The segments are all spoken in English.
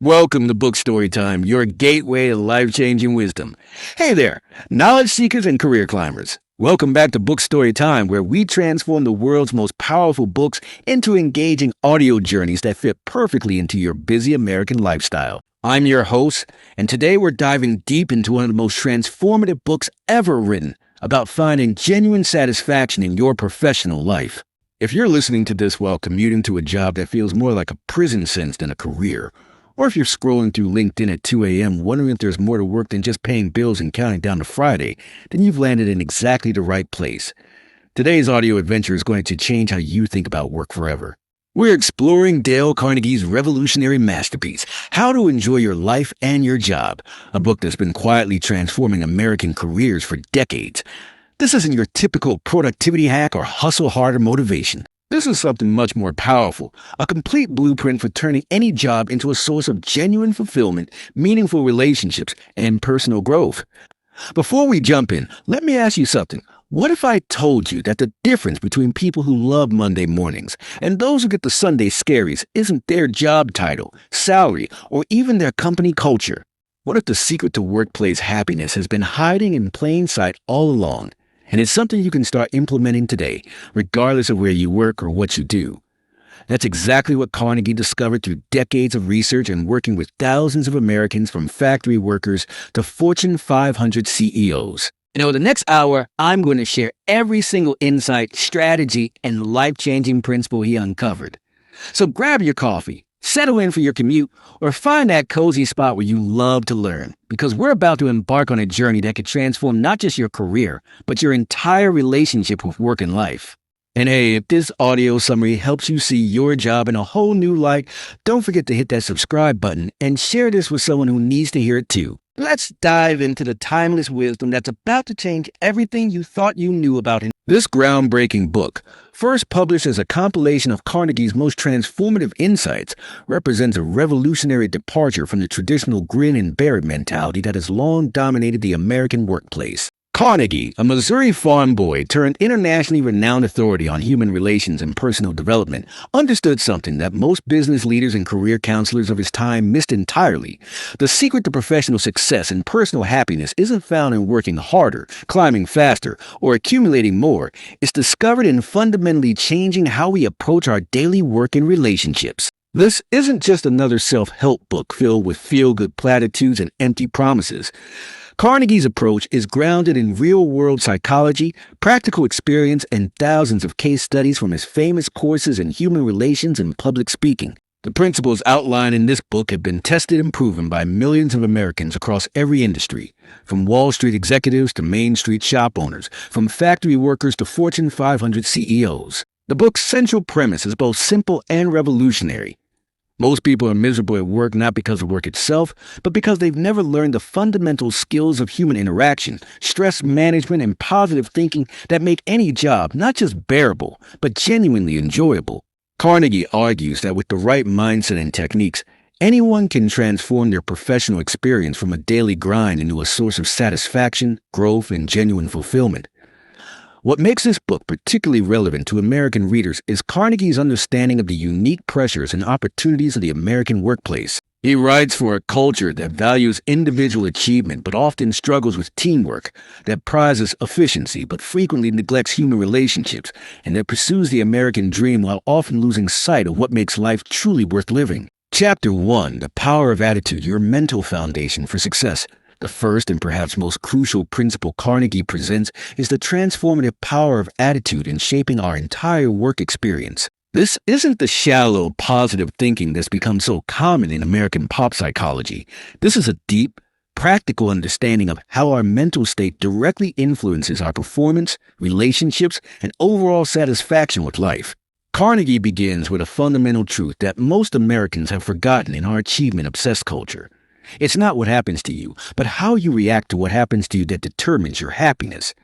Welcome to BookStoryTime, your gateway to life-changing wisdom. Hey there, knowledge seekers and career climbers. Welcome back to BookStoryTime, where we transform the world's most powerful books into engaging audio journeys that fit perfectly into your busy American lifestyle. I'm your host, and today we're diving deep into one of the most transformative books ever written about finding genuine satisfaction in your professional life. If you're listening to this while commuting to a job that feels more like a prison sentence than a career, or if you're scrolling through LinkedIn at 2 a.m. wondering if there's more to work than just paying bills and counting down to Friday, then you've landed in exactly the right place. Today's audio adventure is going to change how you think about work forever. We're exploring Dale Carnegie's revolutionary masterpiece, How to Enjoy Your Life and Your Job, a book that's been quietly transforming American careers for decades. This isn't your typical productivity hack or hustle harder motivation. This is something much more powerful, a complete blueprint for turning any job into a source of genuine fulfillment, meaningful relationships, and personal growth. Before we jump in, let me ask you something. What if I told you that the difference between people who love Monday mornings and those who get the Sunday scaries isn't their job title, salary, or even their company culture? What if the secret to workplace happiness has been hiding in plain sight all along? And it's something you can start implementing today, regardless of where you work or what you do. That's exactly what Carnegie discovered through decades of research and working with thousands of Americans, from factory workers to Fortune 500 CEOs. The next hour, I'm going to share every single insight, strategy, and life-changing principle he uncovered. So grab your coffee, settle in for your commute, or find that cozy spot where you love to learn, because we're about to embark on a journey that could transform not just your career, but your entire relationship with work and life. And hey, if this audio summary helps you see your job in a whole new light, don't forget to hit that subscribe button and share this with someone who needs to hear it too. Let's dive into the timeless wisdom that's about to change everything you thought you knew about him. This groundbreaking book, first published as a compilation of Carnegie's most transformative insights, represents a revolutionary departure from the traditional grin and bear it mentality that has long dominated the American workplace. Carnegie, a Missouri farm boy turned internationally renowned authority on human relations and personal development, understood something that most business leaders and career counselors of his time missed entirely. The secret to professional success and personal happiness isn't found in working harder, climbing faster, or accumulating more. It's discovered in fundamentally changing how we approach our daily work and relationships. This isn't just another self-help book filled with feel-good platitudes and empty promises. Carnegie's approach is grounded in real-world psychology, practical experience, and thousands of case studies from his famous courses in human relations and public speaking. The principles outlined in this book have been tested and proven by millions of Americans across every industry, from Wall Street executives to Main Street shop owners, from factory workers to Fortune 500 CEOs. The book's central premise is both simple and revolutionary. Most people are miserable at work not because of work itself, but because they've never learned the fundamental skills of human interaction, stress management, and positive thinking that make any job not just bearable, but genuinely enjoyable. Carnegie argues that with the right mindset and techniques, anyone can transform their professional experience from a daily grind into a source of satisfaction, growth, and genuine fulfillment. What makes this book particularly relevant to American readers is Carnegie's understanding of the unique pressures and opportunities of the American workplace. He writes for a culture that values individual achievement but often struggles with teamwork, that prizes efficiency but frequently neglects human relationships, and that pursues the American dream while often losing sight of what makes life truly worth living. Chapter 1, The Power of Attitude, Your Mental Foundation for Success. The first and perhaps most crucial principle Carnegie presents is the transformative power of attitude in shaping our entire work experience. This isn't the shallow, positive thinking that's become so common in American pop psychology. This is a deep, practical understanding of how our mental state directly influences our performance, relationships, and overall satisfaction with life. Carnegie begins with a fundamental truth that most Americans have forgotten in our achievement-obsessed culture. It's not what happens to you, but how you react to what happens to you that determines your happiness.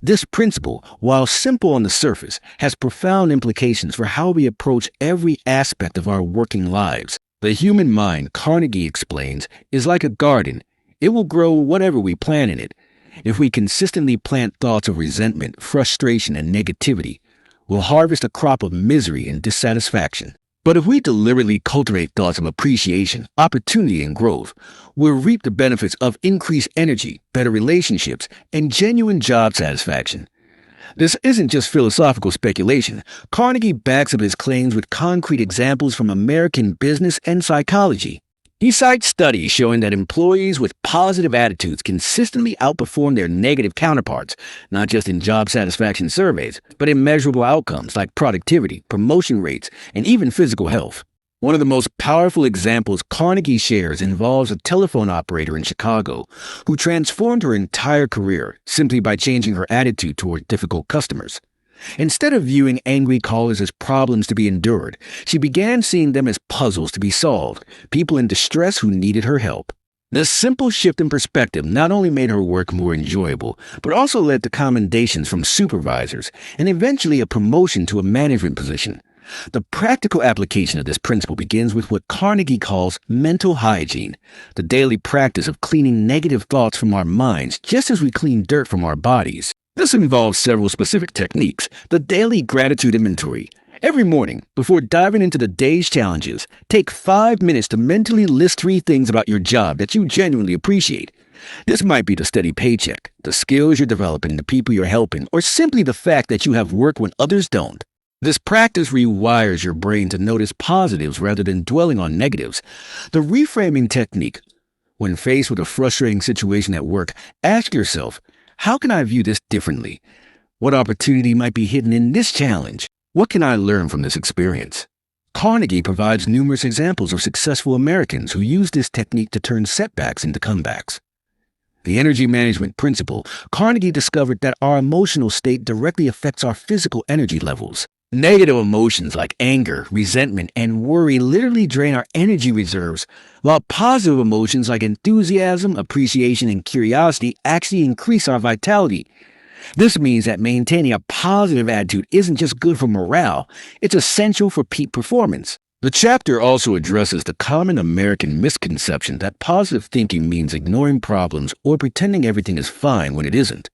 This principle, while simple on the surface, has profound implications for how we approach every aspect of our working lives. The human mind, Carnegie explains, is like a garden. It will grow whatever we plant in it. If we consistently plant thoughts of resentment, frustration, and negativity, we'll harvest a crop of misery and dissatisfaction. But if we deliberately cultivate thoughts of appreciation, opportunity, and growth, we'll reap the benefits of increased energy, better relationships, and genuine job satisfaction. This isn't just philosophical speculation. Carnegie backs up his claims with concrete examples from American business and psychology. He cites studies showing that employees with positive attitudes consistently outperform their negative counterparts, not just in job satisfaction surveys, but in measurable outcomes like productivity, promotion rates, and even physical health. One of the most powerful examples Carnegie shares involves a telephone operator in Chicago who transformed her entire career simply by changing her attitude toward difficult customers. Instead of viewing angry callers as problems to be endured, she began seeing them as puzzles to be solved, people in distress who needed her help. This simple shift in perspective not only made her work more enjoyable, but also led to commendations from supervisors and eventually a promotion to a management position. The practical application of this principle begins with what Carnegie calls mental hygiene, the daily practice of cleaning negative thoughts from our minds just as we clean dirt from our bodies. This involves several specific techniques. The daily gratitude inventory. Every morning, before diving into the day's challenges, take 5 minutes to mentally list 3 things about your job that you genuinely appreciate. This might be the steady paycheck, the skills you're developing, the people you're helping, or simply the fact that you have work when others don't. This practice rewires your brain to notice positives rather than dwelling on negatives. The reframing technique. When faced with a frustrating situation at work, ask yourself, how can I view this differently? What opportunity might be hidden in this challenge? What can I learn from this experience? Carnegie provides numerous examples of successful Americans who use this technique to turn setbacks into comebacks. The energy management principle. Carnegie discovered that our emotional state directly affects our physical energy levels. Negative emotions like anger, resentment, and worry literally drain our energy reserves, while positive emotions like enthusiasm, appreciation, and curiosity actually increase our vitality. This means that maintaining a positive attitude isn't just good for morale, it's essential for peak performance. The chapter also addresses the common American misconception that positive thinking means ignoring problems or pretending everything is fine when it isn't.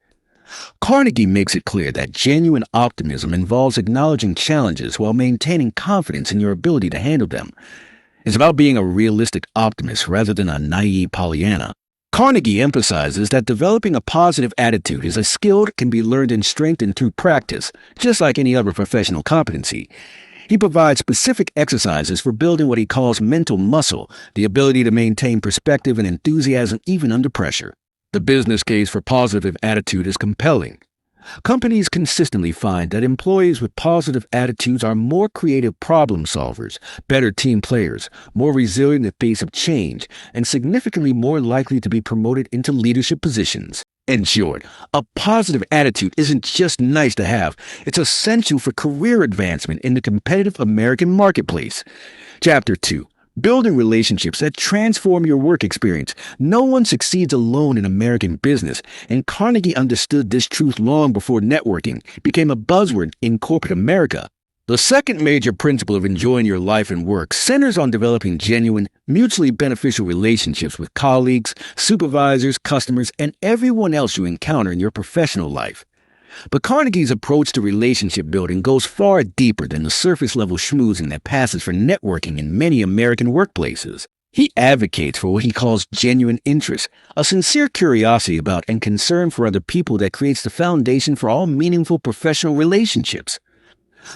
Carnegie makes it clear that genuine optimism involves acknowledging challenges while maintaining confidence in your ability to handle them. It's about being a realistic optimist rather than a naive Pollyanna. Carnegie emphasizes that developing a positive attitude is a skill that can be learned and strengthened through practice, just like any other professional competency. He provides specific exercises for building what he calls mental muscle, the ability to maintain perspective and enthusiasm even under pressure. The business case for positive attitude is compelling. Companies consistently find that employees with positive attitudes are more creative problem solvers, better team players, more resilient in the face of change, and significantly more likely to be promoted into leadership positions. In short, a positive attitude isn't just nice to have, it's essential for career advancement in the competitive American marketplace. Chapter 2. Building relationships that transform your work experience. No one succeeds alone in American business, and Carnegie understood this truth long before networking became a buzzword in corporate America. The second major principle of enjoying your life and work centers on developing genuine, mutually beneficial relationships with colleagues, supervisors, customers, and everyone else you encounter in your professional life. But Carnegie's approach to relationship building goes far deeper than the surface-level schmoozing that passes for networking in many American workplaces. He advocates for what he calls genuine interest, a sincere curiosity about and concern for other people that creates the foundation for all meaningful professional relationships.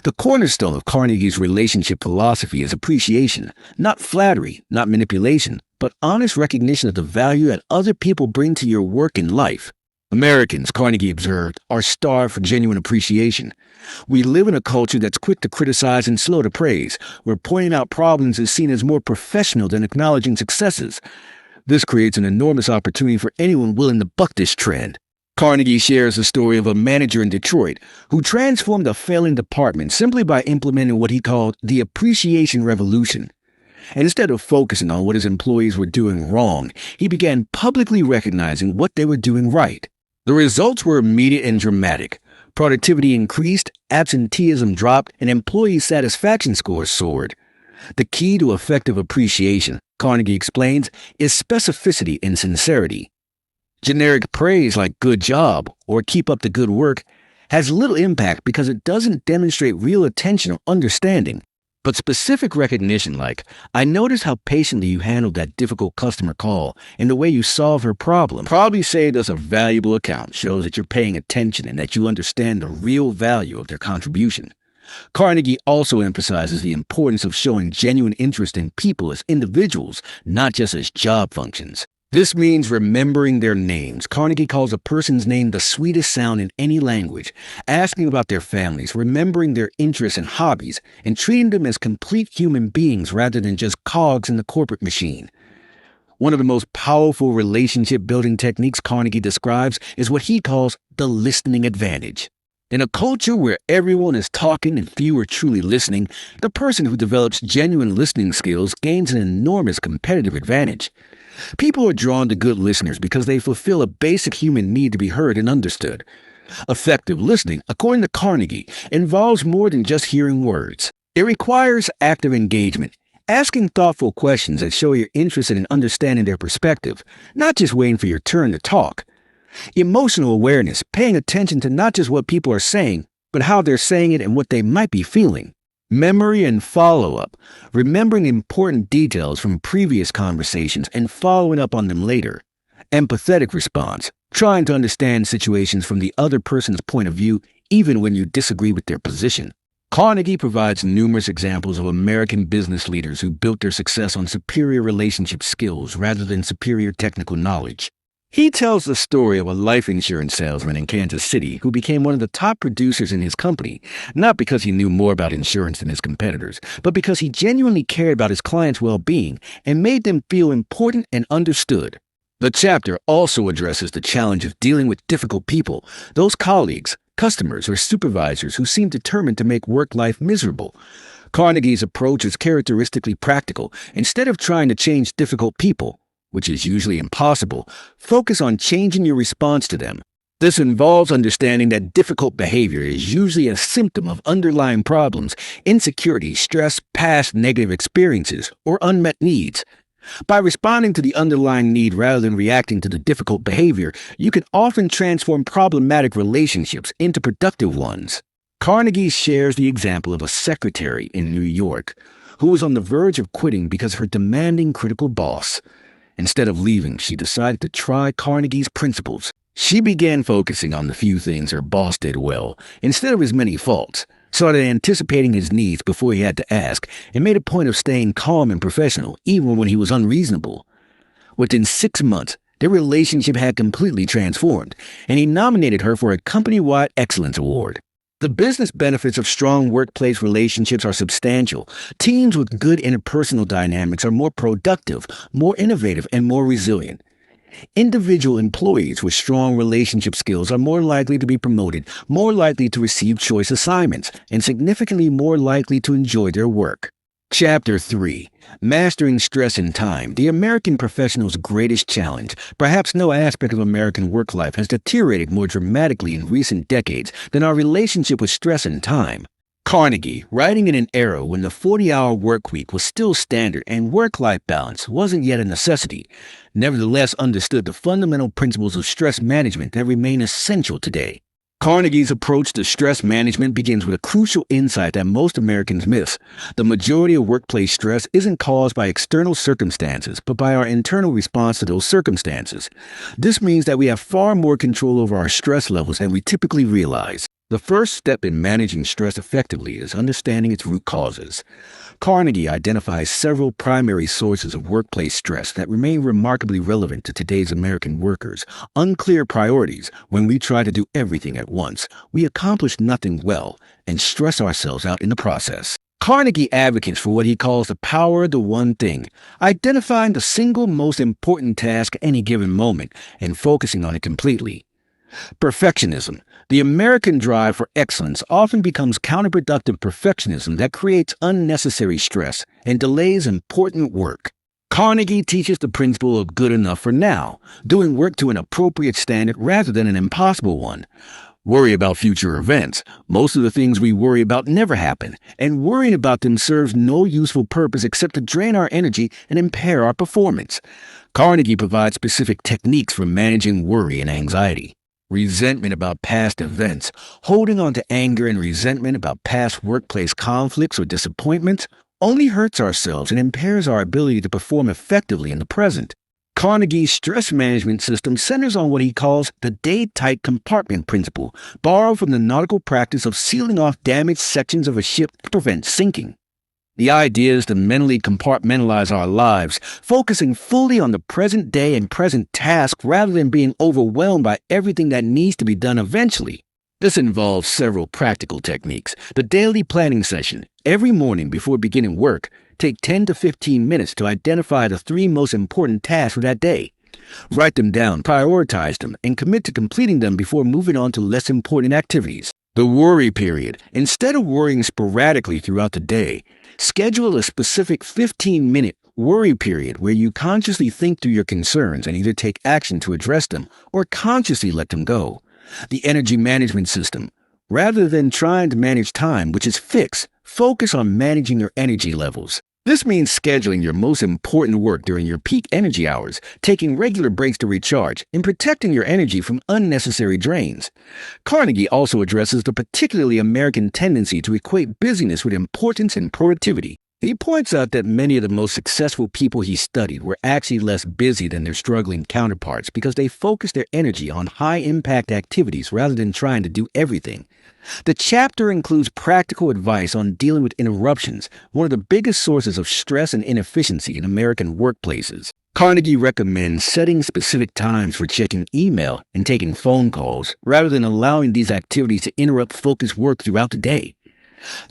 The cornerstone of Carnegie's relationship philosophy is appreciation, not flattery, not manipulation, but honest recognition of the value that other people bring to your work and life. Americans, Carnegie observed, are starved for genuine appreciation. We live in a culture that's quick to criticize and slow to praise, where pointing out problems is seen as more professional than acknowledging successes. This creates an enormous opportunity for anyone willing to buck this trend. Carnegie shares the story of a manager in Detroit who transformed a failing department simply by implementing what he called the appreciation revolution. And instead of focusing on what his employees were doing wrong, he began publicly recognizing what they were doing right. The results were immediate and dramatic. Productivity increased, absenteeism dropped, and employee satisfaction scores soared. The key to effective appreciation, Carnegie explains, is specificity and sincerity. Generic praise like "good job" or "keep up the good work" has little impact because it doesn't demonstrate real attention or understanding. But specific recognition like, I noticed how patiently you handled that difficult customer call and the way you solved her problem probably saved us a valuable account, shows that you're paying attention and that you understand the real value of their contribution. Carnegie also emphasizes the importance of showing genuine interest in people as individuals, not just as job functions. This means remembering their names. Carnegie calls a person's name the sweetest sound in any language, asking about their families, remembering their interests and hobbies, and treating them as complete human beings rather than just cogs in the corporate machine. One of the most powerful relationship-building techniques Carnegie describes is what he calls the listening advantage. In a culture where everyone is talking and few are truly listening, the person who develops genuine listening skills gains an enormous competitive advantage. People are drawn to good listeners because they fulfill a basic human need to be heard and understood. Effective listening, according to Carnegie, involves more than just hearing words. It requires active engagement, asking thoughtful questions that show you're interested in understanding their perspective, not just waiting for your turn to talk. Emotional awareness, paying attention to not just what people are saying, but how they're saying it and what they might be feeling. Memory and follow-up, remembering important details from previous conversations and following up on them later. Empathetic response, trying to understand situations from the other person's point of view, even when you disagree with their position. Carnegie provides numerous examples of American business leaders who built their success on superior relationship skills rather than superior technical knowledge. He tells the story of a life insurance salesman in Kansas City who became one of the top producers in his company, not because he knew more about insurance than his competitors, but because he genuinely cared about his clients' well-being and made them feel important and understood. The chapter also addresses the challenge of dealing with difficult people, those colleagues, customers, or supervisors who seem determined to make work life miserable. Carnegie's approach is characteristically practical. Instead of trying to change difficult people, which is usually impossible, focus on changing your response to them. This involves understanding that difficult behavior is usually a symptom of underlying problems, insecurity, stress, past negative experiences, or unmet needs. By responding to the underlying need rather than reacting to the difficult behavior, you can often transform problematic relationships into productive ones. Carnegie shares the example of a secretary in New York who was on the verge of quitting because of her demanding, critical boss. Instead of leaving, she decided to try Carnegie's principles. She began focusing on the few things her boss did well, instead of his many faults, started anticipating his needs before he had to ask, and made a point of staying calm and professional, even when he was unreasonable. Within 6 months, their relationship had completely transformed, and he nominated her for a company-wide Excellence Award. The business benefits of strong workplace relationships are substantial. Teams with good interpersonal dynamics are more productive, more innovative, and more resilient. Individual employees with strong relationship skills are more likely to be promoted, more likely to receive choice assignments, and significantly more likely to enjoy their work. Chapter 3. Mastering Stress and Time, the American Professional's Greatest Challenge. Perhaps no aspect of American work life has deteriorated more dramatically in recent decades than our relationship with stress and time. Carnegie, writing in an era when the 40-hour work week was still standard and work-life balance wasn't yet a necessity, nevertheless understood the fundamental principles of stress management that remain essential today. Carnegie's approach to stress management begins with a crucial insight that most Americans miss. The majority of workplace stress isn't caused by external circumstances, but by our internal response to those circumstances. This means that we have far more control over our stress levels than we typically realize. The first step in managing stress effectively is understanding its root causes. Carnegie identifies several primary sources of workplace stress that remain remarkably relevant to today's American workers. Unclear priorities. When we try to do everything at once, we accomplish nothing well and stress ourselves out in the process. Carnegie advocates for what he calls the power of the one thing, identifying the single most important task at any given moment and focusing on it completely. Perfectionism. The American drive for excellence often becomes counterproductive perfectionism that creates unnecessary stress and delays important work. Carnegie teaches the principle of good enough for now, doing work to an appropriate standard rather than an impossible one. Worry about future events. Most of the things we worry about never happen, and worrying about them serves no useful purpose except to drain our energy and impair our performance. Carnegie provides specific techniques for managing worry and anxiety. resentment about past events, holding on to anger and resentment about past workplace conflicts or disappointments, only hurts ourselves and impairs our ability to perform effectively in the present. Carnegie's stress management system centers on what he calls the day-tight compartment principle, borrowed from the nautical practice of sealing off damaged sections of a ship to prevent sinking. The idea is to mentally compartmentalize our lives, focusing fully on the present day and present task rather than being overwhelmed by everything that needs to be done eventually. This involves several practical techniques. The daily planning session, every morning before beginning work, take 10 to 15 minutes to identify the 3 most important tasks for that day. Write them down, prioritize them, and commit to completing them before moving on to less important activities. The worry period. Instead of worrying sporadically throughout the day, schedule a specific 15-minute worry period where you consciously think through your concerns and either take action to address them or consciously let them go. The energy management system. Rather than trying to manage time, which is fixed, focus on managing your energy levels. This means scheduling your most important work during your peak energy hours, taking regular breaks to recharge, and protecting your energy from unnecessary drains. Carnegie also addresses the particularly American tendency to equate busyness with importance and productivity. He points out that many of the most successful people he studied were actually less busy than their struggling counterparts because they focused their energy on high-impact activities rather than trying to do everything. The chapter includes practical advice on dealing with interruptions, one of the biggest sources of stress and inefficiency in American workplaces. Carnegie recommends setting specific times for checking email and taking phone calls rather than allowing these activities to interrupt focused work throughout the day.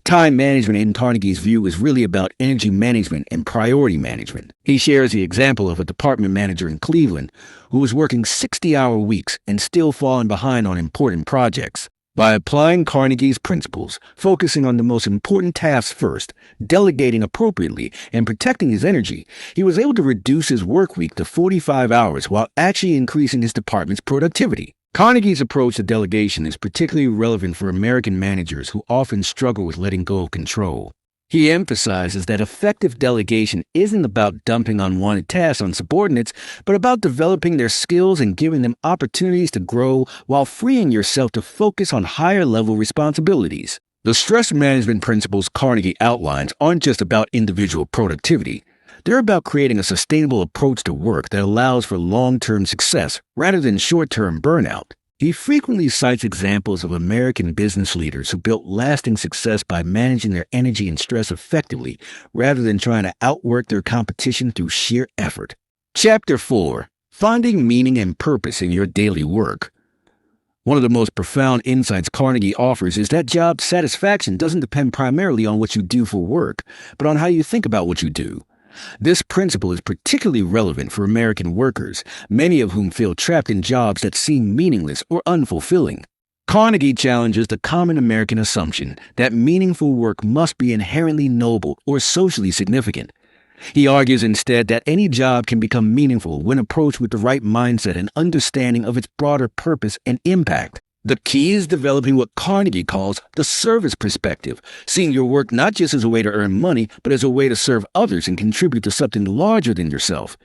Time management in Carnegie's view is really about energy management and priority management. He shares the example of a department manager in Cleveland who was working 60-hour weeks and still falling behind on important projects. By applying Carnegie's principles, focusing on the most important tasks first, delegating appropriately, and protecting his energy, he was able to reduce his work week to 45 hours while actually increasing his department's productivity. Carnegie's approach to delegation is particularly relevant for American managers who often struggle with letting go of control. He emphasizes that effective delegation isn't about dumping unwanted tasks on subordinates, but about developing their skills and giving them opportunities to grow while freeing yourself to focus on higher-level responsibilities. The stress management principles Carnegie outlines aren't just about individual productivity. They're about creating a sustainable approach to work that allows for long-term success rather than short-term burnout. He frequently cites examples of American business leaders who built lasting success by managing their energy and stress effectively rather than trying to outwork their competition through sheer effort. Chapter 4. Finding Meaning and Purpose in Your Daily Work. One of the most profound insights Carnegie offers is that job satisfaction doesn't depend primarily on what you do for work, but on how you think about what you do. This principle is particularly relevant for American workers, many of whom feel trapped in jobs that seem meaningless or unfulfilling. Carnegie challenges the common American assumption that meaningful work must be inherently noble or socially significant. He argues instead that any job can become meaningful when approached with the right mindset and understanding of its broader purpose and impact. The key is developing what Carnegie calls the service perspective, seeing your work not just as a way to earn money, but as a way to serve others and contribute to something larger than yourself.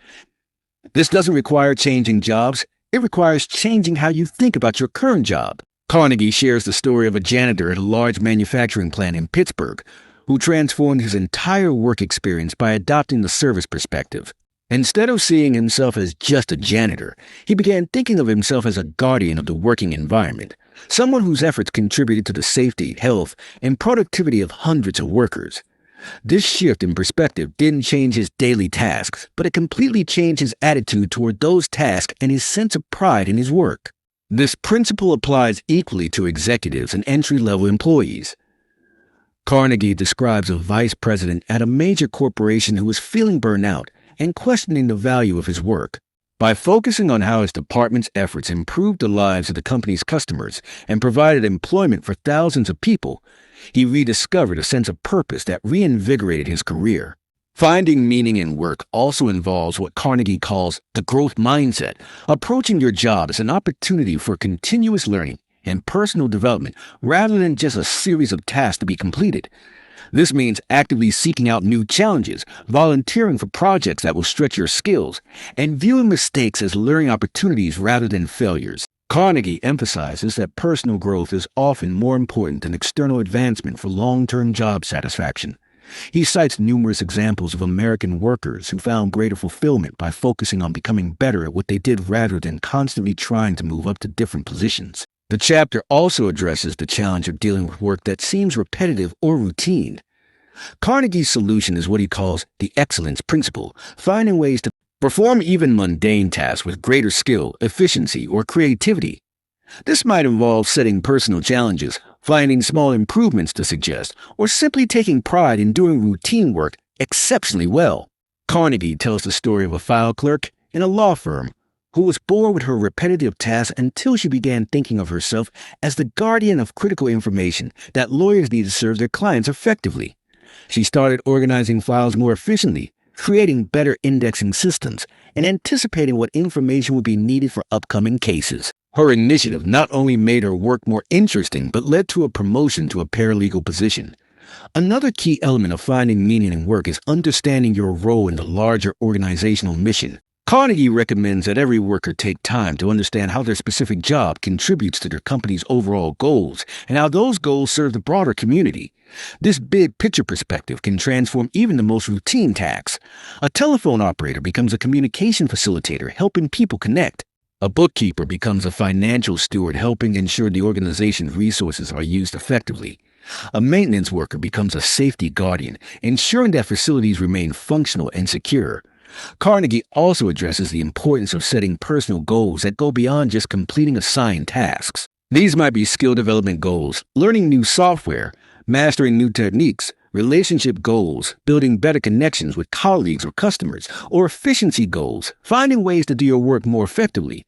This doesn't require changing jobs. It requires changing how you think about your current job. Carnegie shares the story of a janitor at a large manufacturing plant in Pittsburgh who transformed his entire work experience by adopting the service perspective. Instead of seeing himself as just a janitor, he began thinking of himself as a guardian of the working environment, someone whose efforts contributed to the safety, health, and productivity of hundreds of workers. This shift in perspective didn't change his daily tasks, but it completely changed his attitude toward those tasks and his sense of pride in his work. This principle applies equally to executives and entry-level employees. Carnegie describes a vice president at a major corporation who was feeling burnout and questioning the value of his work. By focusing on how his department's efforts improved the lives of the company's customers and provided employment for thousands of people, he rediscovered a sense of purpose that reinvigorated his career. Finding meaning in work also involves what Carnegie calls the growth mindset, approaching your job as an opportunity for continuous learning and personal development rather than just a series of tasks to be completed. This means actively seeking out new challenges, volunteering for projects that will stretch your skills, and viewing mistakes as learning opportunities rather than failures. Carnegie emphasizes that personal growth is often more important than external advancement for long-term job satisfaction. He cites numerous examples of American workers who found greater fulfillment by focusing on becoming better at what they did rather than constantly trying to move up to different positions. The chapter also addresses the challenge of dealing with work that seems repetitive or routine. Carnegie's solution is what he calls the excellence principle, finding ways to perform even mundane tasks with greater skill, efficiency, or creativity. This might involve setting personal challenges, finding small improvements to suggest, or simply taking pride in doing routine work exceptionally well. Carnegie tells the story of a file clerk in a law firm who was bored with her repetitive tasks until she began thinking of herself as the guardian of critical information that lawyers need to serve their clients effectively. She started organizing files more efficiently, creating better indexing systems, and anticipating what information would be needed for upcoming cases. Her initiative not only made her work more interesting, but led to a promotion to a paralegal position. Another key element of finding meaning in work is understanding your role in the larger organizational mission. Carnegie recommends that every worker take time to understand how their specific job contributes to their company's overall goals and how those goals serve the broader community. This big picture perspective can transform even the most routine tasks. A telephone operator becomes a communication facilitator, helping people connect. A bookkeeper becomes a financial steward, helping ensure the organization's resources are used effectively. A maintenance worker becomes a safety guardian, ensuring that facilities remain functional and secure. Carnegie also addresses the importance of setting personal goals that go beyond just completing assigned tasks. These might be skill development goals, learning new software, mastering new techniques, relationship goals, building better connections with colleagues or customers, or efficiency goals, finding ways to do your work more effectively.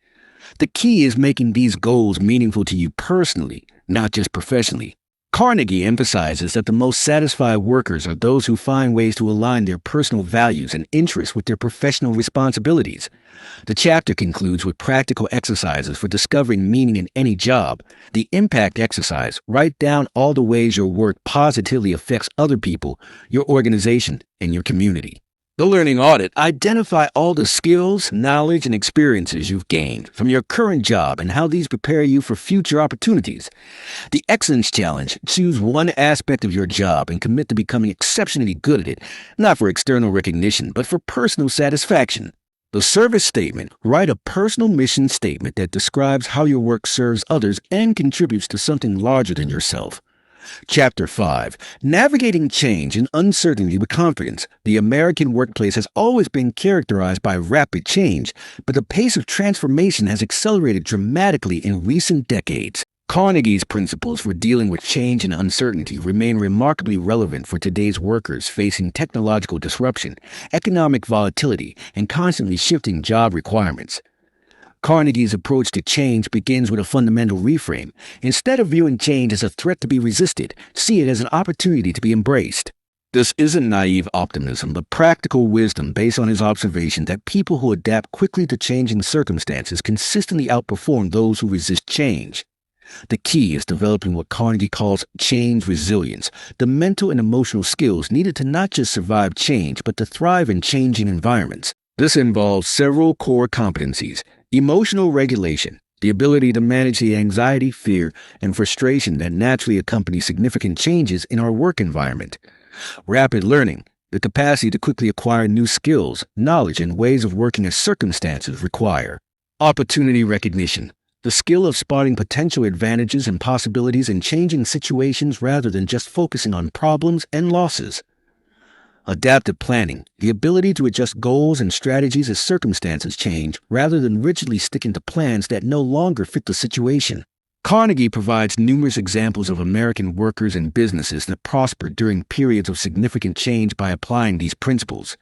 The key is making these goals meaningful to you personally, not just professionally. Carnegie emphasizes that the most satisfied workers are those who find ways to align their personal values and interests with their professional responsibilities. The chapter concludes with practical exercises for discovering meaning in any job. The impact exercise: write down all the ways your work positively affects other people, your organization, and your community. The learning audit: identify all the skills, knowledge, and experiences you've gained from your current job and how these prepare you for future opportunities. The excellence challenge: choose one aspect of your job and commit to becoming exceptionally good at it, not for external recognition, but for personal satisfaction. The service statement: write a personal mission statement that describes how your work serves others and contributes to something larger than yourself. Chapter 5. Navigating Change and Uncertainty with Confidence. The American workplace has always been characterized by rapid change, but the pace of transformation has accelerated dramatically in recent decades. Carnegie's principles for dealing with change and uncertainty remain remarkably relevant for today's workers facing technological disruption, economic volatility, and constantly shifting job requirements. Carnegie's approach to change begins with a fundamental reframe. Instead of viewing change as a threat to be resisted, see it as an opportunity to be embraced. This isn't naive optimism, but practical wisdom based on his observation that people who adapt quickly to changing circumstances consistently outperform those who resist change. The key is developing what Carnegie calls change resilience, the mental and emotional skills needed to not just survive change, but to thrive in changing environments. This involves several core competencies: emotional regulation, the ability to manage the anxiety, fear, and frustration that naturally accompany significant changes in our work environment; rapid learning, the capacity to quickly acquire new skills, knowledge, and ways of working as circumstances require; opportunity recognition, the skill of spotting potential advantages and possibilities in changing situations rather than just focusing on problems and losses; adaptive planning, the ability to adjust goals and strategies as circumstances change rather than rigidly sticking to plans that no longer fit the situation. Carnegie provides numerous examples of American workers and businesses that prospered during periods of significant change by applying these principles.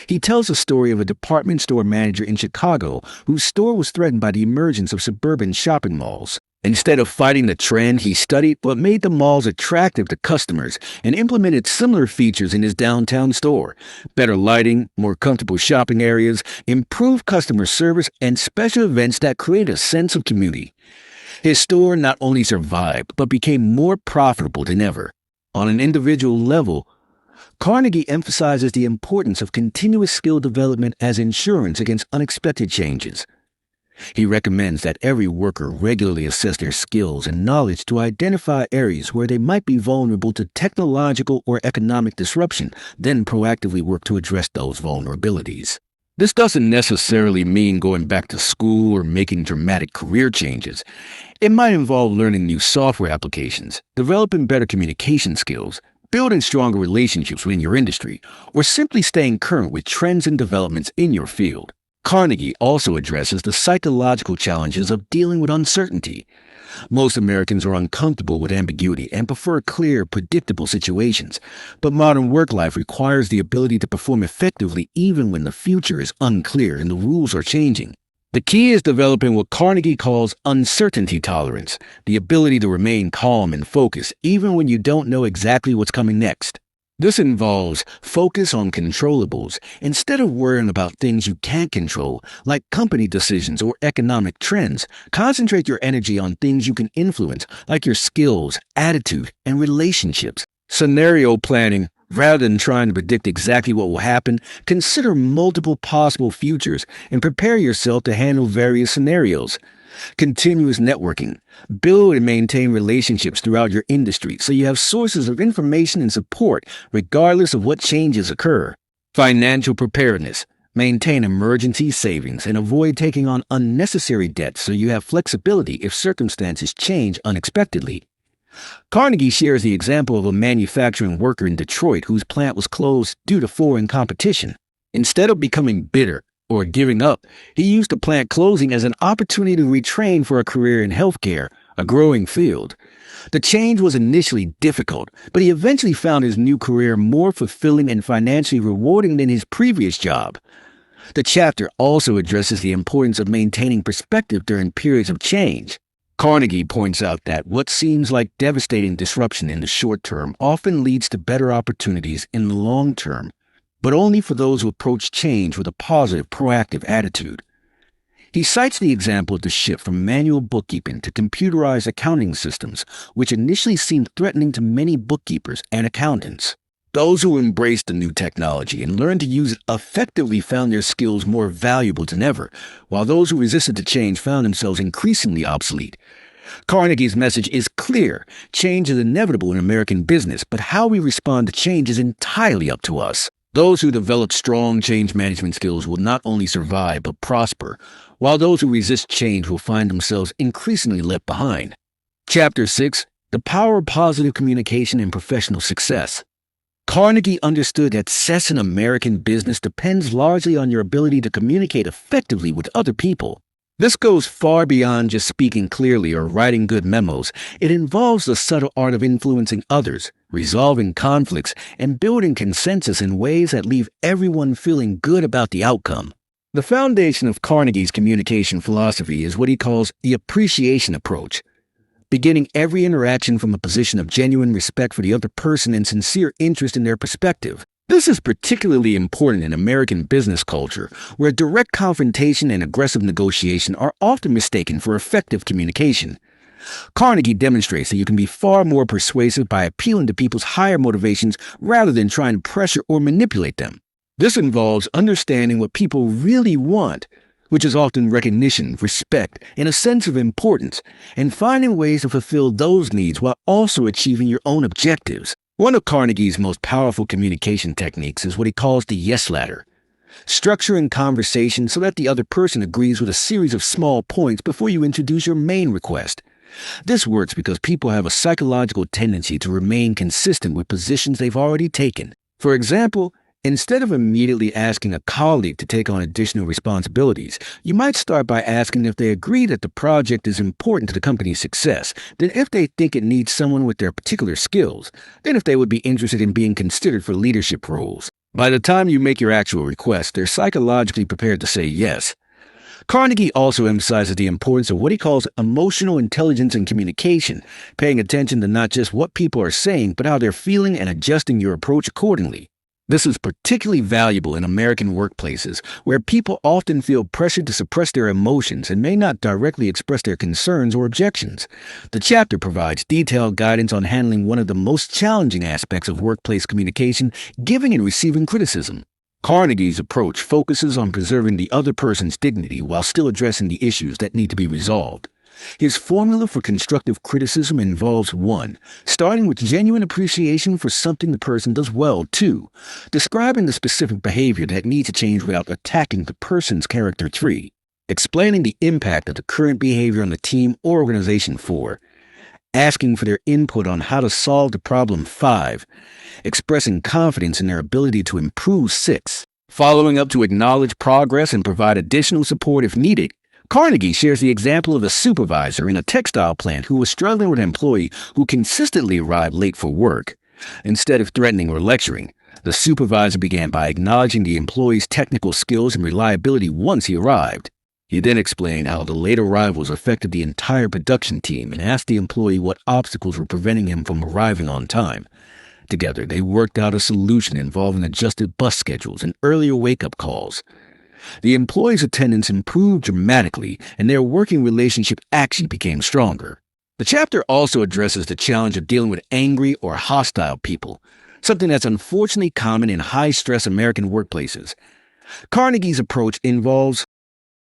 He tells the story of a department store manager in Chicago whose store was threatened by the emergence of suburban shopping malls. Instead of fighting the trend, he studied what made the malls attractive to customers and implemented similar features in his downtown store: better lighting, more comfortable shopping areas, improved customer service, and special events that create a sense of community. His store not only survived, but became more profitable than ever. On an individual level, Carnegie emphasizes the importance of continuous skill development as insurance against unexpected changes. He recommends that every worker regularly assess their skills and knowledge to identify areas where they might be vulnerable to technological or economic disruption, then proactively work to address those vulnerabilities. This doesn't necessarily mean going back to school or making dramatic career changes. It might involve learning new software applications, developing better communication skills, building stronger relationships within your industry, or simply staying current with trends and developments in your field. Carnegie also addresses the psychological challenges of dealing with uncertainty. Most Americans are uncomfortable with ambiguity and prefer clear, predictable situations, but modern work life requires the ability to perform effectively even when the future is unclear and the rules are changing. The key is developing what Carnegie calls uncertainty tolerance, the ability to remain calm and focused even when you don't know exactly what's coming next. This involves focus on controllables instead of worrying about things you can't control, like company decisions or economic trends. Concentrate your energy on things you can influence, like your skills, attitude, and relationships. Scenario planning. Rather than trying to predict exactly what will happen, consider multiple possible futures and prepare yourself to handle various scenarios. Continuous networking. Build and maintain relationships throughout your industry so you have sources of information and support regardless of what changes occur. Financial preparedness. Maintain emergency savings and avoid taking on unnecessary debt so you have flexibility if circumstances change unexpectedly. Carnegie shares the example of a manufacturing worker in Detroit whose plant was closed due to foreign competition. Instead of becoming bitter or giving up, he used the plant closing as an opportunity to retrain for a career in healthcare, a growing field. The change was initially difficult, but he eventually found his new career more fulfilling and financially rewarding than his previous job. The chapter also addresses the importance of maintaining perspective during periods of change. Carnegie points out that what seems like devastating disruption in the short term often leads to better opportunities in the long term, but only for those who approach change with a positive, proactive attitude. He cites the example of the shift from manual bookkeeping to computerized accounting systems, which initially seemed threatening to many bookkeepers and accountants. Those who embraced the new technology and learned to use it effectively found their skills more valuable than ever, while those who resisted the change found themselves increasingly obsolete. Carnegie's message is clear. Change is inevitable in American business, but how we respond to change is entirely up to us. Those who develop strong change management skills will not only survive but prosper, while those who resist change will find themselves increasingly left behind. Chapter 6. The Power of Positive Communication and Professional Success. Carnegie understood that success in American business depends largely on your ability to communicate effectively with other people. This goes far beyond just speaking clearly or writing good memos. It involves the subtle art of influencing others, resolving conflicts, and building consensus in ways that leave everyone feeling good about the outcome. The foundation of Carnegie's communication philosophy is what he calls the appreciation approach. Beginning every interaction from a position of genuine respect for the other person and sincere interest in their perspective. This is particularly important in American business culture, where direct confrontation and aggressive negotiation are often mistaken for effective communication. Carnegie demonstrates that you can be far more persuasive by appealing to people's higher motivations rather than trying to pressure or manipulate them. This involves understanding what people really want, which is often recognition, respect, and a sense of importance, and finding ways to fulfill those needs while also achieving your own objectives. One of Carnegie's most powerful communication techniques is what he calls the yes ladder. Structuring conversation so that the other person agrees with a series of small points before you introduce your main request. This works because people have a psychological tendency to remain consistent with positions they've already taken. For example, instead of immediately asking a colleague to take on additional responsibilities, you might start by asking if they agree that the project is important to the company's success, then if they think it needs someone with their particular skills, then if they would be interested in being considered for leadership roles. By the time you make your actual request, they're psychologically prepared to say yes. Carnegie also emphasizes the importance of what he calls emotional intelligence in communication, paying attention to not just what people are saying, but how they're feeling and adjusting your approach accordingly. This is particularly valuable in American workplaces, where people often feel pressured to suppress their emotions and may not directly express their concerns or objections. The chapter provides detailed guidance on handling one of the most challenging aspects of workplace communication, giving and receiving criticism. Carnegie's approach focuses on preserving the other person's dignity while still addressing the issues that need to be resolved. His formula for constructive criticism involves 1. Starting with genuine appreciation for something the person does well. 2. Describing the specific behavior that needs to change without attacking the person's character. 3. Explaining the impact of the current behavior on the team or organization. 4. Asking for their input on how to solve the problem. 5. Expressing confidence in their ability to improve. 6. Following up to acknowledge progress and provide additional support if needed. Carnegie shares the example of a supervisor in a textile plant who was struggling with an employee who consistently arrived late for work. Instead of threatening or lecturing, the supervisor began by acknowledging the employee's technical skills and reliability once he arrived. He then explained how the late arrivals affected the entire production team and asked the employee what obstacles were preventing him from arriving on time. Together, they worked out a solution involving adjusted bus schedules and earlier wake-up calls. The employee's attendance improved dramatically, and their working relationship actually became stronger. The chapter also addresses the challenge of dealing with angry or hostile people, something that's unfortunately common in high-stress American workplaces. Carnegie's approach involves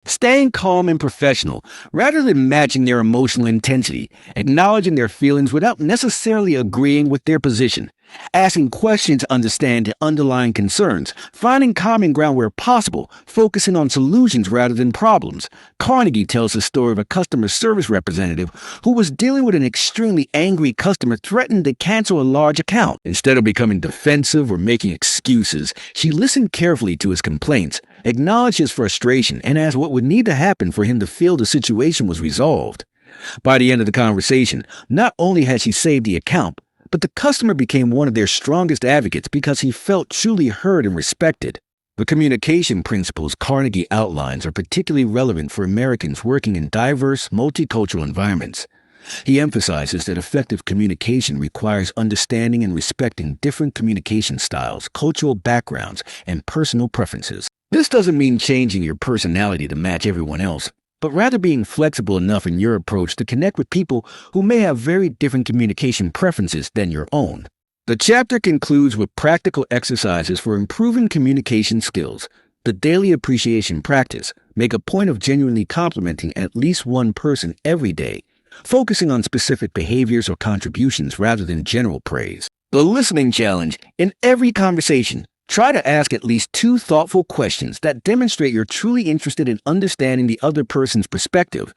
staying calm and professional rather than matching their emotional intensity, acknowledging their feelings without necessarily agreeing with their position, asking questions to understand the underlying concerns, finding common ground where possible, focusing on solutions rather than problems. Carnegie tells the story of a customer service representative who was dealing with an extremely angry customer threatened to cancel a large account. Instead of becoming defensive or making excuses, she listened carefully to his complaints, acknowledged his frustration, and asked what would need to happen for him to feel the situation was resolved. By the end of the conversation, not only had she saved the account, but the customer became one of their strongest advocates because he felt truly heard and respected. The communication principles Carnegie outlines are particularly relevant for Americans working in diverse, multicultural environments. He emphasizes that effective communication requires understanding and respecting different communication styles, cultural backgrounds, and personal preferences. This doesn't mean changing your personality to match everyone else, but rather being flexible enough in your approach to connect with people who may have very different communication preferences than your own. The chapter concludes with practical exercises for improving communication skills. The daily appreciation practice. Make a point of genuinely complimenting at least one person every day, focusing on specific behaviors or contributions rather than general praise. The listening challenge. In every conversation, try to ask at least 2 thoughtful questions that demonstrate you're truly interested in understanding the other person's perspective.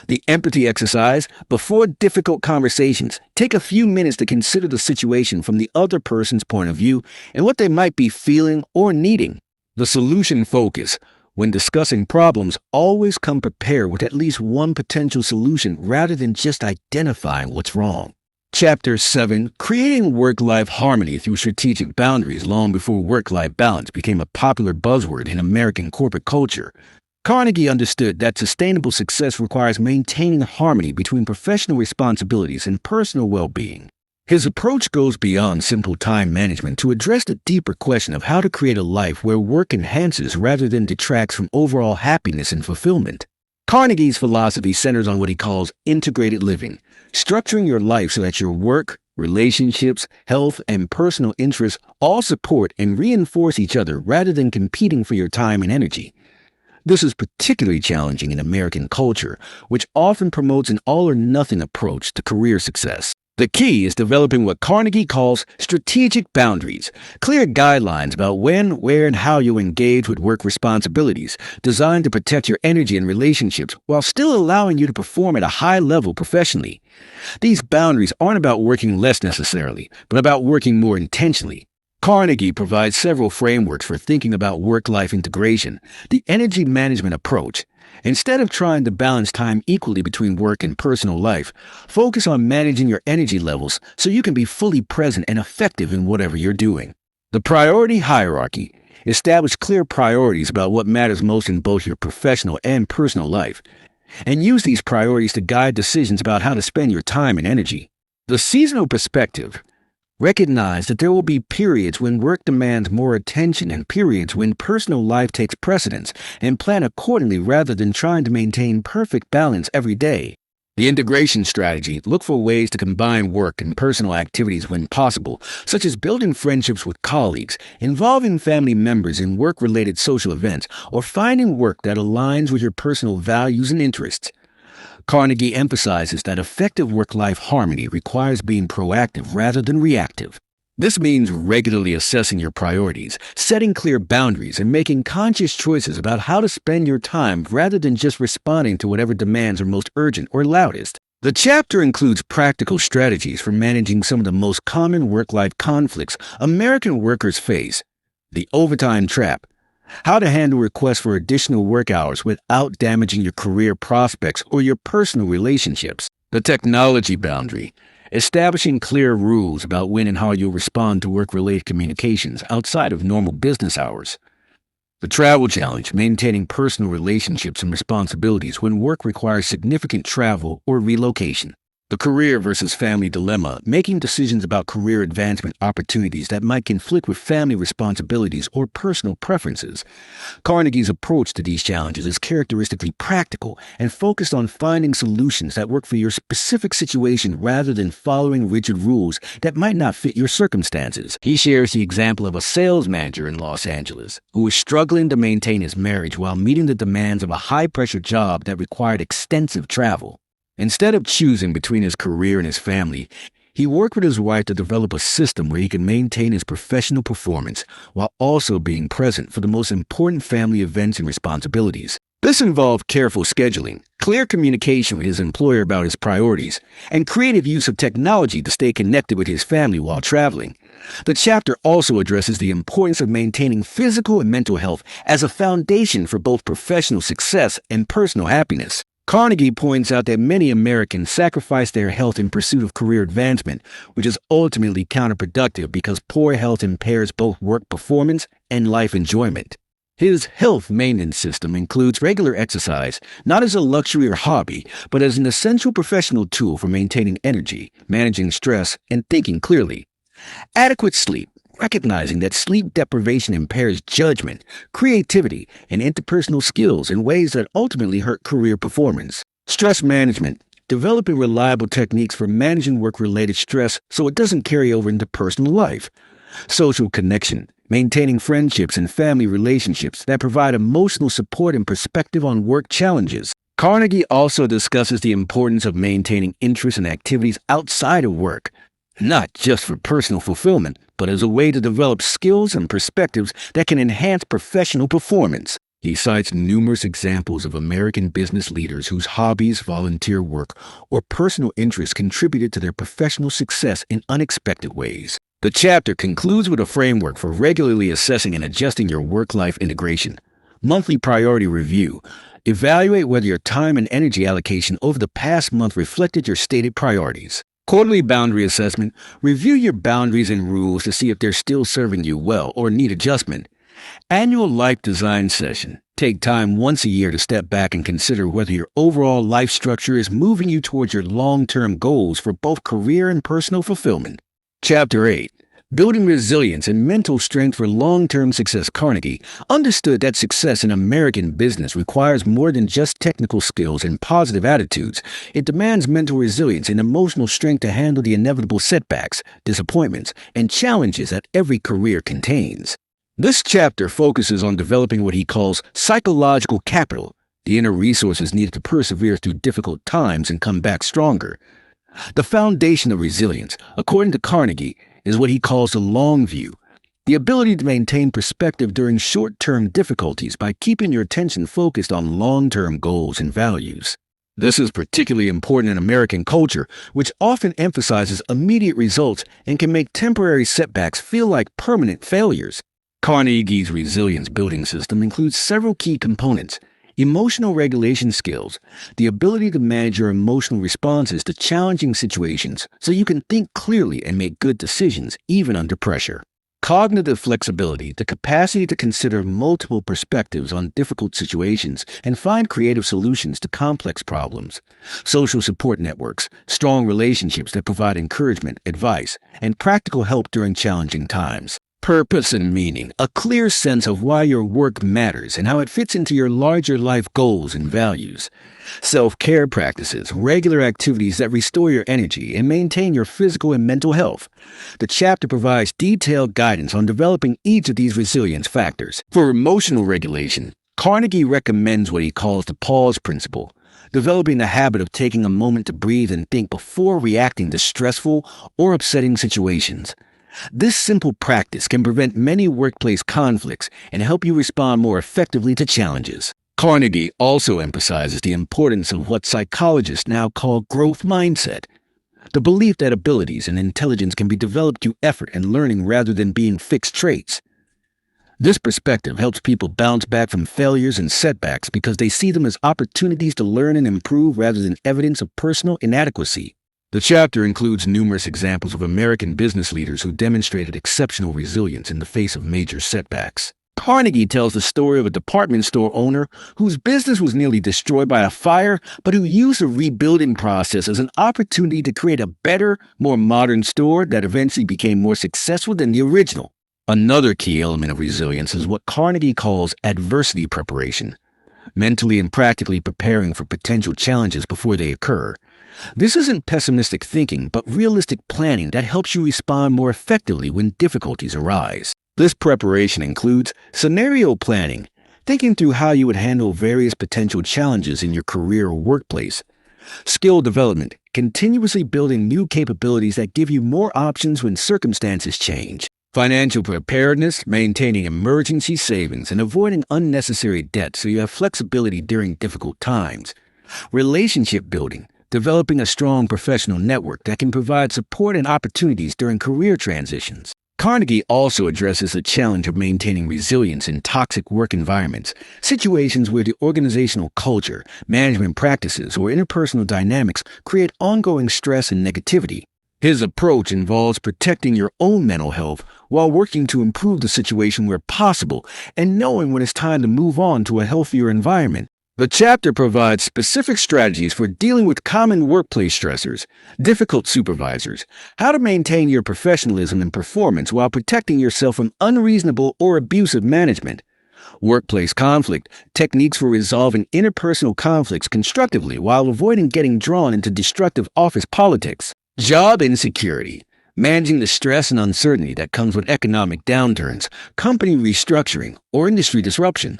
The empathy exercise. Before difficult conversations, take a few minutes to consider the situation from the other person's point of view and what they might be feeling or needing. The solution focus. When discussing problems, always come prepared with at least one potential solution rather than just identifying what's wrong. Chapter 7. Creating work-life harmony through strategic boundaries long before work-life balance became a popular buzzword in American corporate culture. Carnegie understood that sustainable success requires maintaining harmony between professional responsibilities and personal well-being. His approach goes beyond simple time management to address the deeper question of how to create a life where work enhances rather than detracts from overall happiness and fulfillment. Carnegie's philosophy centers on what he calls integrated living, structuring your life so that your work, relationships, health, and personal interests all support and reinforce each other rather than competing for your time and energy. This is particularly challenging in American culture, which often promotes an all-or-nothing approach to career success. The key is developing what Carnegie calls strategic boundaries, clear guidelines about when, where, and how you engage with work responsibilities, designed to protect your energy and relationships while still allowing you to perform at a high level professionally. These boundaries aren't about working less necessarily, but about working more intentionally. Carnegie provides several frameworks for thinking about work-life integration, the energy management approach. Instead of trying to balance time equally between work and personal life, focus on managing your energy levels so you can be fully present and effective in whatever you're doing. The priority hierarchy. Establish clear priorities about what matters most in both your professional and personal life, and use these priorities to guide decisions about how to spend your time and energy. The seasonal perspective. Recognize that there will be periods when work demands more attention and periods when personal life takes precedence, and plan accordingly rather than trying to maintain perfect balance every day. The integration strategy: look for ways to combine work and personal activities when possible, such as building friendships with colleagues, involving family members in work-related social events, or finding work that aligns with your personal values and interests. Carnegie emphasizes that effective work-life harmony requires being proactive rather than reactive. This means regularly assessing your priorities, setting clear boundaries, and making conscious choices about how to spend your time rather than just responding to whatever demands are most urgent or loudest. The chapter includes practical strategies for managing some of the most common work-life conflicts American workers face: the overtime trap, how to handle requests for additional work hours without damaging your career prospects or your personal relationships, the technology boundary, establishing clear rules about when and how you'll respond to work-related communications outside of normal business hours. The travel challenge: maintaining personal relationships and responsibilities when work requires significant travel or relocation. The career versus family dilemma: making decisions about career advancement opportunities that might conflict with family responsibilities or personal preferences. Carnegie's approach to these challenges is characteristically practical and focused on finding solutions that work for your specific situation rather than following rigid rules that might not fit your circumstances. He shares the example of a sales manager in Los Angeles who was struggling to maintain his marriage while meeting the demands of a high-pressure job that required extensive travel. Instead of choosing between his career and his family, he worked with his wife to develop a system where he could maintain his professional performance while also being present for the most important family events and responsibilities. This involved careful scheduling, clear communication with his employer about his priorities, and creative use of technology to stay connected with his family while traveling. The chapter also addresses the importance of maintaining physical and mental health as a foundation for both professional success and personal happiness. Carnegie points out that many Americans sacrifice their health in pursuit of career advancement, which is ultimately counterproductive because poor health impairs both work performance and life enjoyment. His health maintenance system includes regular exercise, not as a luxury or hobby, but as an essential professional tool for maintaining energy, managing stress, and thinking clearly. Adequate sleep: recognizing that sleep deprivation impairs judgment, creativity, and interpersonal skills in ways that ultimately hurt career performance. Stress management: developing reliable techniques for managing work-related stress so it doesn't carry over into personal life. Social connection: maintaining friendships and family relationships that provide emotional support and perspective on work challenges. Carnegie also discusses the importance of maintaining interests and activities outside of work, not just for personal fulfillment, but as a way to develop skills and perspectives that can enhance professional performance. He cites numerous examples of American business leaders whose hobbies, volunteer work, or personal interests contributed to their professional success in unexpected ways. The chapter concludes with a framework for regularly assessing and adjusting your work-life integration. Monthly priority review: evaluate whether your time and energy allocation over the past month reflected your stated priorities. Quarterly boundary assessment: review your boundaries and rules to see if they're still serving you well or need adjustment. Annual life design session: take time once a year to step back and consider whether your overall life structure is moving you towards your long-term goals for both career and personal fulfillment. Chapter 8: Building Resilience and Mental Strength for Long-Term Success. Carnegie understood that success in American business requires more than just technical skills and positive attitudes. It demands mental resilience and emotional strength to handle the inevitable setbacks, disappointments, and challenges that every career contains. This chapter focuses on developing what he calls psychological capital, the inner resources needed to persevere through difficult times and come back stronger. The foundation of resilience, according to Carnegie, is what he calls the long view, the ability to maintain perspective during short-term difficulties by keeping your attention focused on long-term goals and values. This is particularly important in American culture, which often emphasizes immediate results and can make temporary setbacks feel like permanent failures. Carnegie's resilience building system includes several key components: emotional regulation skills, the ability to manage your emotional responses to challenging situations so you can think clearly and make good decisions even under pressure. Cognitive flexibility, the capacity to consider multiple perspectives on difficult situations and find creative solutions to complex problems. Social support networks, strong relationships that provide encouragement, advice, and practical help during challenging times. Purpose and meaning, a clear sense of why your work matters and how it fits into your larger life goals and values. Self-care practices, regular activities that restore your energy and maintain your physical and mental health. The chapter provides detailed guidance on developing each of these resilience factors. For emotional regulation, Carnegie recommends what he calls the pause principle, developing the habit of taking a moment to breathe and think before reacting to stressful or upsetting situations. This simple practice can prevent many workplace conflicts and help you respond more effectively to challenges. Carnegie also emphasizes the importance of what psychologists now call growth mindset, the belief that abilities and intelligence can be developed through effort and learning rather than being fixed traits. This perspective helps people bounce back from failures and setbacks because they see them as opportunities to learn and improve rather than evidence of personal inadequacy. The chapter includes numerous examples of American business leaders who demonstrated exceptional resilience in the face of major setbacks. Carnegie tells the story of a department store owner whose business was nearly destroyed by a fire, but who used the rebuilding process as an opportunity to create a better, more modern store that eventually became more successful than the original. Another key element of resilience is what Carnegie calls adversity preparation, mentally and practically preparing for potential challenges before they occur. This isn't pessimistic thinking, but realistic planning that helps you respond more effectively when difficulties arise. This preparation includes scenario planning, thinking through how you would handle various potential challenges in your career or workplace. Skill development, continuously building new capabilities that give you more options when circumstances change. Financial preparedness, maintaining emergency savings and avoiding unnecessary debt so you have flexibility during difficult times. Relationship building, developing a strong professional network that can provide support and opportunities during career transitions. Carnegie also addresses the challenge of maintaining resilience in toxic work environments, situations where the organizational culture, management practices, or interpersonal dynamics create ongoing stress and negativity. His approach involves protecting your own mental health while working to improve the situation where possible and knowing when it's time to move on to a healthier environment. The chapter provides specific strategies for dealing with common workplace stressors, difficult supervisors, how to maintain your professionalism and performance while protecting yourself from unreasonable or abusive management, workplace conflict, techniques for resolving interpersonal conflicts constructively while avoiding getting drawn into destructive office politics, job insecurity, managing the stress and uncertainty that comes with economic downturns, company restructuring, or industry disruption,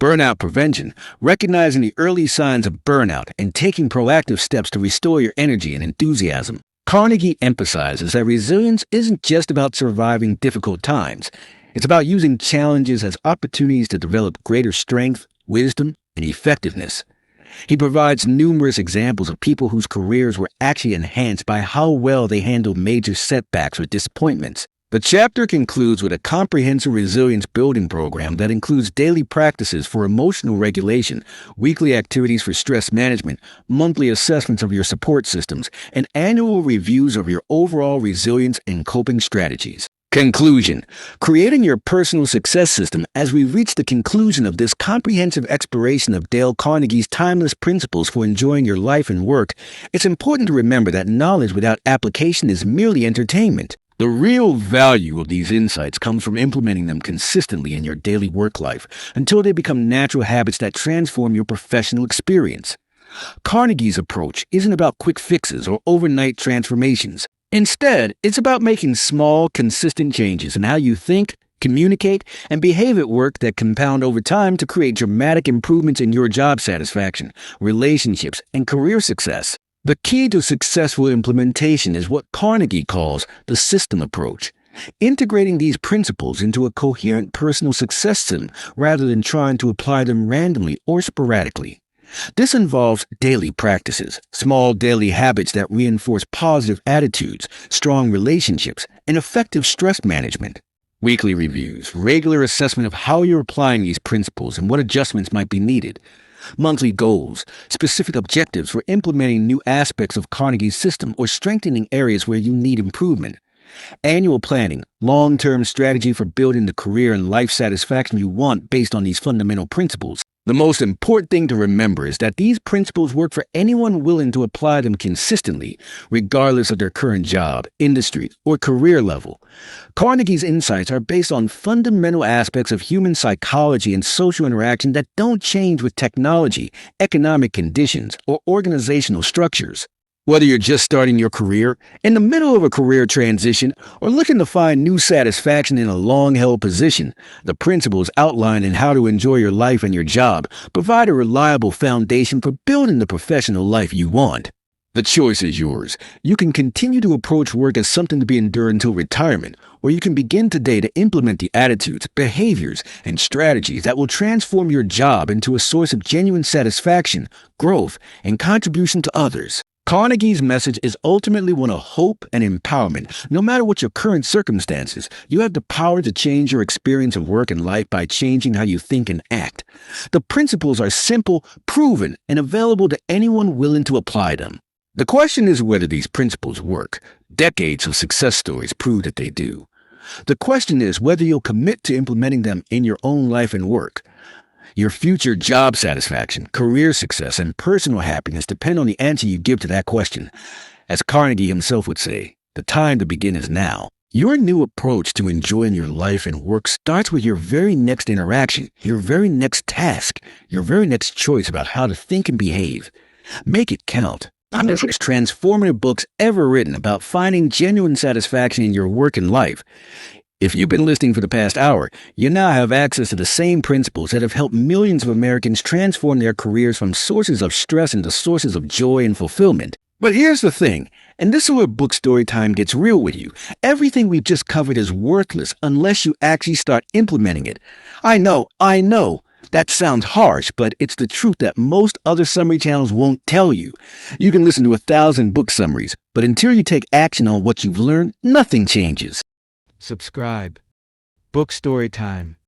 burnout prevention, recognizing the early signs of burnout and taking proactive steps to restore your energy and enthusiasm. Carnegie emphasizes that resilience isn't just about surviving difficult times. It's about using challenges as opportunities to develop greater strength, wisdom, and effectiveness. He provides numerous examples of people whose careers were actually enhanced by how well they handled major setbacks or disappointments. The chapter concludes with a comprehensive resilience building program that includes daily practices for emotional regulation, weekly activities for stress management, monthly assessments of your support systems, and annual reviews of your overall resilience and coping strategies. Conclusion. Creating your personal success system. As we reach the conclusion of this comprehensive exploration of Dale Carnegie's timeless principles for enjoying your life and work, it's important to remember that knowledge without application is merely entertainment. The real value of these insights comes from implementing them consistently in your daily work life until they become natural habits that transform your professional experience. Carnegie's approach isn't about quick fixes or overnight transformations. Instead, it's about making small, consistent changes in how you think, communicate, and behave at work that compound over time to create dramatic improvements in your job satisfaction, relationships, and career success. The key to successful implementation is what Carnegie calls the system approach, integrating these principles into a coherent personal success system rather than trying to apply them randomly or sporadically. This involves daily practices, small daily habits that reinforce positive attitudes, strong relationships, and effective stress management. Weekly reviews, regular assessment of how you're applying these principles and what adjustments might be needed. Monthly goals, specific objectives for implementing new aspects of Carnegie's system or strengthening areas where you need improvement. Annual planning, long-term strategy for building the career and life satisfaction you want based on these fundamental principles. The most important thing to remember is that these principles work for anyone willing to apply them consistently, regardless of their current job, industry, or career level. Carnegie's insights are based on fundamental aspects of human psychology and social interaction that don't change with technology, economic conditions, or organizational structures. Whether you're just starting your career, in the middle of a career transition, or looking to find new satisfaction in a long-held position, the principles outlined in how to enjoy your life and your job provide a reliable foundation for building the professional life you want. The choice is yours. You can continue to approach work as something to be endured until retirement, or you can begin today to implement the attitudes, behaviors, and strategies that will transform your job into a source of genuine satisfaction, growth, and contribution to others. Carnegie's message is ultimately one of hope and empowerment. No matter what your current circumstances, you have the power to change your experience of work and life by changing how you think and act. The principles are simple, proven, and available to anyone willing to apply them. The question is whether these principles work. Decades of success stories prove that they do. The question is whether you'll commit to implementing them in your own life and work. Your future job satisfaction, career success, and personal happiness depend on the answer you give to that question. As Carnegie himself would say, the time to begin is now. Your new approach to enjoying your life and work starts with your very next interaction, your very next task, your very next choice about how to think and behave. Make it count. I'm the first transformative books ever written about finding genuine satisfaction in your work and life. If you've been listening for the past hour, you now have access to the same principles that have helped millions of Americans transform their careers from sources of stress into sources of joy and fulfillment. But here's the thing, and this is where Book Story Time gets real with you. Everything we've just covered is worthless unless you actually start implementing it. I know. That sounds harsh, but it's the truth that most other summary channels won't tell you. You can listen to 1,000 book summaries, but until you take action on what you've learned, nothing changes. Subscribe. Book Story Time.